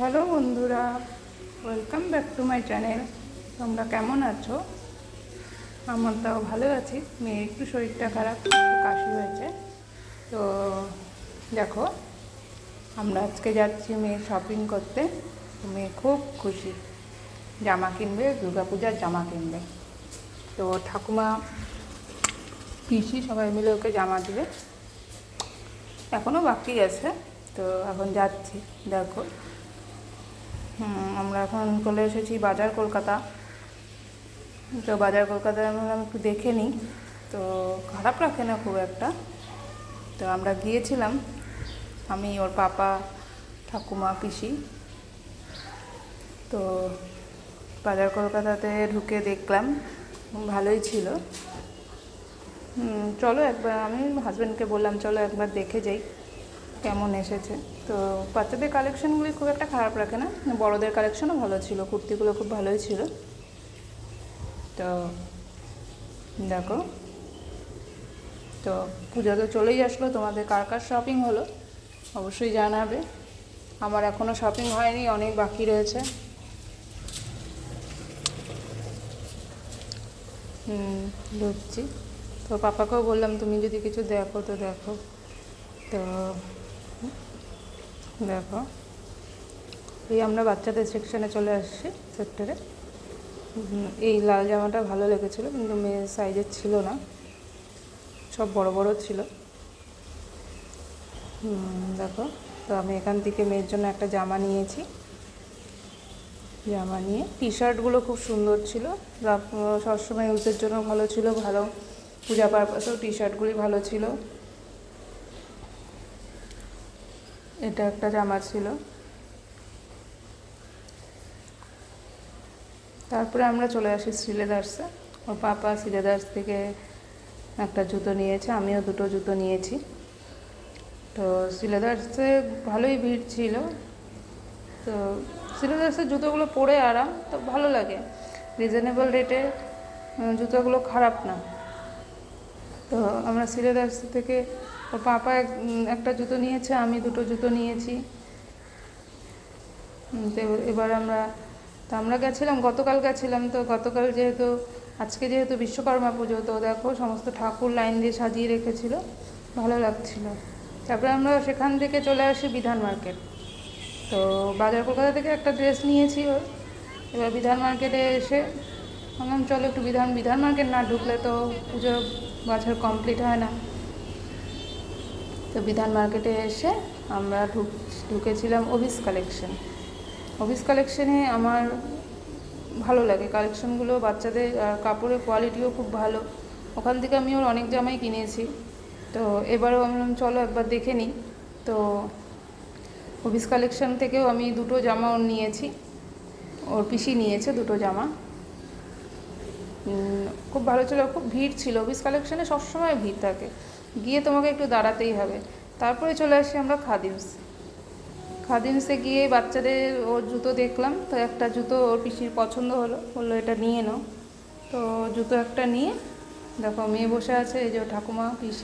Hello বন্ধুরা, welcome back to my channel. তোমরা কেমন আছো? আমার তাও ভালো আছি। মেয়ের একটু শরীরটা খারাপ, একটু কাশি হয়েছে। তো দেখো, আমরা আজকে যাচ্ছি মেয়ে শপিং করতে। মেয়ে খুব খুশি, জামা কিনবে, দুর্গাপূজার জামা কিনবে। তো ঠাকুমা, পিসি সবাই মিলে ওকে জামা দিবে। এখনও বাকি আছে, তো এখন যাচ্ছি। দেখো, আমরা এখন চলে এসেছি বাজার কলকাতা। তো বাজার কলকাতায় আমরা একটু দেখে নিই। তো খারাপ রাখে না খুব একটা। তো আমরা গিয়েছিলাম, আমি, ওর পাপা, ঠাকুমা, পিসি। তো বাজার কলকাতাতে ঢুকে দেখলাম ভালোই ছিল। চলো একবার, আমি হাজব্যান্ডকে বললাম চলো একবার দেখে যাই কেমন এসেছে। তো বাচ্চাদের কালেকশানগুলি খুব একটা খারাপ রাখে না, বড়োদের কালেকশানও ভালো ছিল, কুর্তিগুলো খুব ভালোই ছিল। তো দেখো, তো পুজো তো চলেই আসলো, তোমাদের কার কার শপিং হলো অবশ্যই জানাবে। আমার এখনও শপিং হয়নি, অনেক বাকি রয়েছে। ঢুকছি। তো পাপাকেও বললাম তুমি যদি কিছু দেখো তো দেখো। তো দেখো, এই আমরা বাচ্চাদের সেকশানে চলে আসছি, সেক্টরে। এই লাল জামাটা ভালো লেগেছিলো, কিন্তু মেয়ের সাইজের ছিল না, সব বড় বড় ছিল। দেখো, তো আমি এখান থেকে মেয়ের জন্য একটা জামা নিয়েছি। জামা নিয়ে টি শার্টগুলো খুব সুন্দর ছিল, সবসময় ইউজের জন্য ভালো ছিল, ভালো পূজা পারপাসেও টি শার্টগুলি ভালো ছিল। এটা একটা জামা ছিল। তারপরে আমরা চলে আসি শ্রীলেদার্সে। ওর পাপা শ্রীলেদার্স থেকে একটা জুতো নিয়েছে, আমিও দুটো জুতো নিয়েছি। তো শ্রীলেদার্সে ভালোই ভিড় ছিল। তো শ্রীলেদার্সের জুতোগুলো পরে আরাম, তো ভালো লাগে, রিজনেবল রেটে জুতোগুলো খারাপ না। তো আমরা শ্রীলেদার্স থেকে, ওর পাপা একটা জুতো নিয়েছে, আমি দুটো জুতো নিয়েছি। তো এবার আমরা গেছিলাম, গতকাল গেছিলাম। তো গতকাল যেহেতু, আজকে যেহেতু বিশ্বকর্মা পুজো, তো দেখো সমস্ত ঠাকুর লাইন দিয়ে সাজিয়ে রেখেছিল, ভালো লাগছিল। তারপরে আমরা সেখান থেকে চলে আসি বিধান মার্কেট। তো বাজার কলকাতা থেকে একটা ড্রেস নিয়েছি ওর। এবার বিধান মার্কেটে এসে ভাবলাম চলো একটু বিধান মার্কেট না ঢুকলে তো পুজো বাজার কমপ্লিট হয় না। তো বিধান মার্কেটে এসে আমরা ঢুকেছিলাম অভিস কালেকশন। অভিস কালেকশনে আমার ভালো লাগে কালেকশনগুলো, বাচ্চাদের, আর কাপড়ের কোয়ালিটিও খুব ভালো। ওখান থেকে আমি ওর অনেক জামাই কিনেছি। তো এবারেও আমি চলো একবার দেখে নিই। তো অভিস কালেকশন থেকেও আমি দুটো জামা ওর নিয়েছি, ওর পিসি নিয়েছে দুটো জামা। খুব ভালো ছিল, খুব ভিড় ছিল। অভিস কালেকশনে সবসময় ভিড় থাকে, গিয়ে তোমাকে একটু দাঁড়াতেই হবে। তারপরে চলে আসি আমরা খাদিমসে গিয়ে বাচ্চাদের ওর জুতো দেখলাম। তো একটা জুতো ওর পিসির পছন্দ হলো, বললো এটা নিয়ে নাও। তো জুতো একটা নিয়ে, দেখো মেয়ে বসে আছে, এই যে ঠাকুমা, পিসি।